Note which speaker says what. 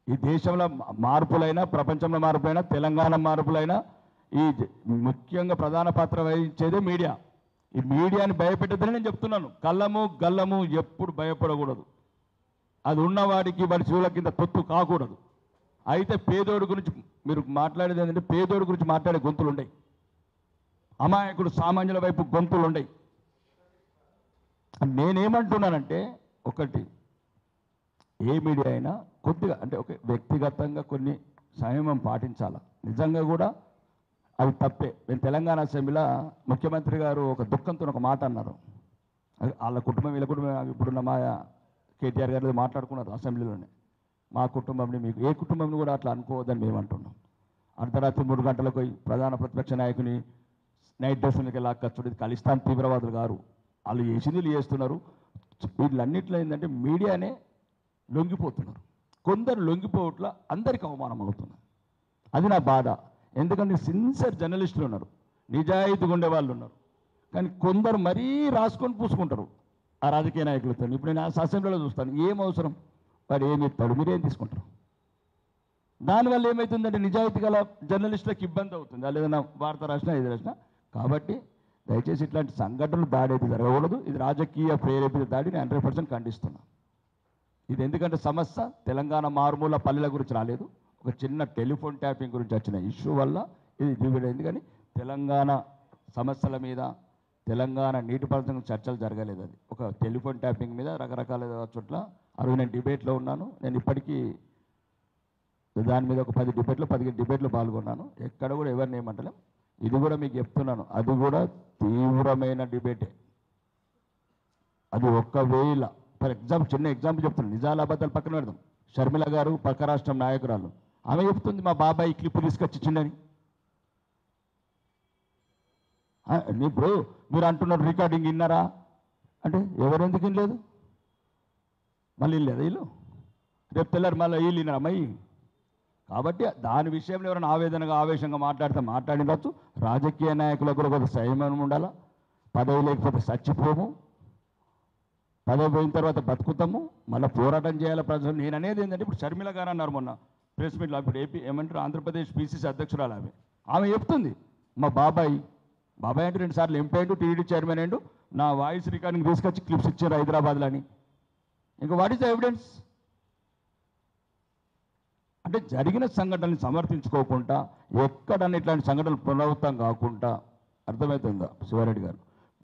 Speaker 1: ఈ దేశంలో మార్పులైనా, ప్రపంచంలో మార్పులైనా, తెలంగాణ మార్పులైనా ఈ ముఖ్యంగా ప్రధాన పాత్ర వహించేదే మీడియా. ఈ మీడియాని భయపెట్టదని నేను చెప్తున్నాను. కళ్ళము గల్లము ఎప్పుడు భయపడకూడదు. అది ఉన్నవాడికి వాడి చెవుల కింద తొత్తు కాకూడదు. అయితే పేదోడి గురించి మీరు మాట్లాడేది ఏంటంటే, పేదోడి గురించి మాట్లాడే గొంతులు ఉండయి, అమాయకుడు సామాన్యుల వైపు గొంతులు ఉండయి. నేనేమంటున్నానంటే, ఒకటి ఏ మీడియా అయినా కొద్దిగా అంటే ఒక వ్యక్తిగతంగా కొన్ని సంయమం పాటించాలి. నిజంగా కూడా అది తప్పే. నేను తెలంగాణ అసెంబ్లీలో ముఖ్యమంత్రి గారు ఒక దుఃఖంతో ఒక మాట అన్నారు. వాళ్ళ కుటుంబం వీళ్ళ కుటుంబం ఇప్పుడున్న మా కేటీఆర్ గారు మాట్లాడుకున్నారు అసెంబ్లీలోనే. మా కుటుంబంని మీకు ఏ కుటుంబంని కూడా అట్లా అనుకోవద్దని మేము అంటున్నాం. అర్ధరాత్రి 3 గంటలకు పోయి ప్రధాన ప్రతిపక్ష నాయకుని నైట్ డ్రెస్సులకి లాక్కచ్చుడు ఖలిస్తాన్ తీవ్రవాదులు గారు. వాళ్ళు చేసింది చేస్తున్నారు. వీళ్ళన్నింటిలో ఏంటంటే మీడియానే లొంగిపోతున్నారు. కొందరు లొంగిపోవట్ల అందరికి అవమానం అవుతున్నారు. అది నా బాధ. ఎందుకంటే సిన్సియర్ జర్నలిస్టులు ఉన్నారు, నిజాయితీగా ఉండే వాళ్ళు ఉన్నారు. కానీ కొందరు మరీ రాసుకొని పూసుకుంటారు ఆ రాజకీయ నాయకులతో. ఇప్పుడు నేను అసెంబ్లీలో చూస్తాను, ఏం అవసరం, వాడు ఏమి ఇస్తాడు, మీరేం తీసుకుంటారు. దానివల్ల ఏమవుతుందంటే నిజాయితీ గల జర్నలిస్టులకు ఇబ్బంది అవుతుంది. వాళ్ళు ఏదైనా వార్త రాసినా ఏది రాసినా. కాబట్టి దయచేసి ఇట్లాంటి సంఘటనలు దాడి అయితే జరగకూడదు. ఇది రాజకీయ ప్రేరేపిత దాడి. నేను 100% ఖండిస్తున్నాను. ఇది ఎందుకంటే సమస్య తెలంగాణ మారుమూల పల్లెల గురించి రాలేదు, ఒక చిన్న టెలిఫోన్ ట్యాపింగ్ గురించి వచ్చిన ఇష్యూ వల్ల ఇది దిగుడైంది. కానీ తెలంగాణ సమస్యల మీద, తెలంగాణ నీటిపారుదల చర్చలు జరగలేదు. అది ఒక టెలిఫోన్ ట్యాపింగ్ మీద రకరకాల చోట్ల. ఆ రోజు నేను డిబేట్లో ఉన్నాను. నేను ఇప్పటికీ దాని మీద ఒక 10 డిబేట్లు 15 డిబేట్లు పాల్గొన్నాను. ఎక్కడ కూడా ఎవరిని ఏమంటలేం. ఇది కూడా మీకు చెప్తున్నాను, అది కూడా తీవ్రమైన డిబేటే. అది ఒకవేళ ఫర్ ఎగ్జాంపుల్ చిన్న ఎగ్జాంపుల్ చెప్తున్నాను, నిజాలాబాద్లు పక్కన పెడదాం. షర్మిల గారు పక్క రాష్ట్రం నాయకురాలు, ఆమె చెప్తుంది మా బాబాయ్ క్లిప్ తీసుకొచ్చి ఇచ్చిండని. ఇప్పుడు మీరు అంటున్నారు రికార్డింగ్ విన్నారా అంటే ఎవరెందుకు వినలేదు, మళ్ళీ వినలేదు వీళ్ళు, రేపు తెల్లారు మళ్ళీ వీళ్ళు విన్నారా అమ్మాయి. కాబట్టి దాని విషయంలో ఎవరైనా ఆవేదనగా ఆవేశంగా మాట్లాడిండొచ్చు. రాజకీయ నాయకులకు కూడా కొంత సంయమనం ఉండాలా. పదవి లేకపోతే చచ్చిపోము, పదవి పోయిన తర్వాత బతుకుతాము, మళ్ళీ పోరాటం చేయాలి ప్రజలు. నేను అనేది ఏంటంటే, ఇప్పుడు షర్మిల గారు అన్నారు మొన్న ప్రెస్ మీట్లో, ఇప్పుడు ఏపీ ఏమంటారు ఆంధ్రప్రదేశ్ PCC అధ్యక్షురాలు ఆమె చెప్తుంది మా బాబాయ్ అంటే 2 సార్లు ఎంపీ అయ్యిండు, టీడీ చైర్మన్ అయ్యిండు, నా వాయిస్ రికార్డింగ్ తీసుకొచ్చి క్లిప్స్ ఇచ్చారు హైదరాబాద్లో అని. ఇంకా వాట్ ఈస్ ద ఎవిడెన్స్? అంటే జరిగిన సంఘటనని సమర్థించుకోకుండా, ఎక్కడన్నా ఇట్లాంటి సంఘటనలు పునరావృతం కాకుండా, అర్థమవుతుందా శివారెడ్డి గారు?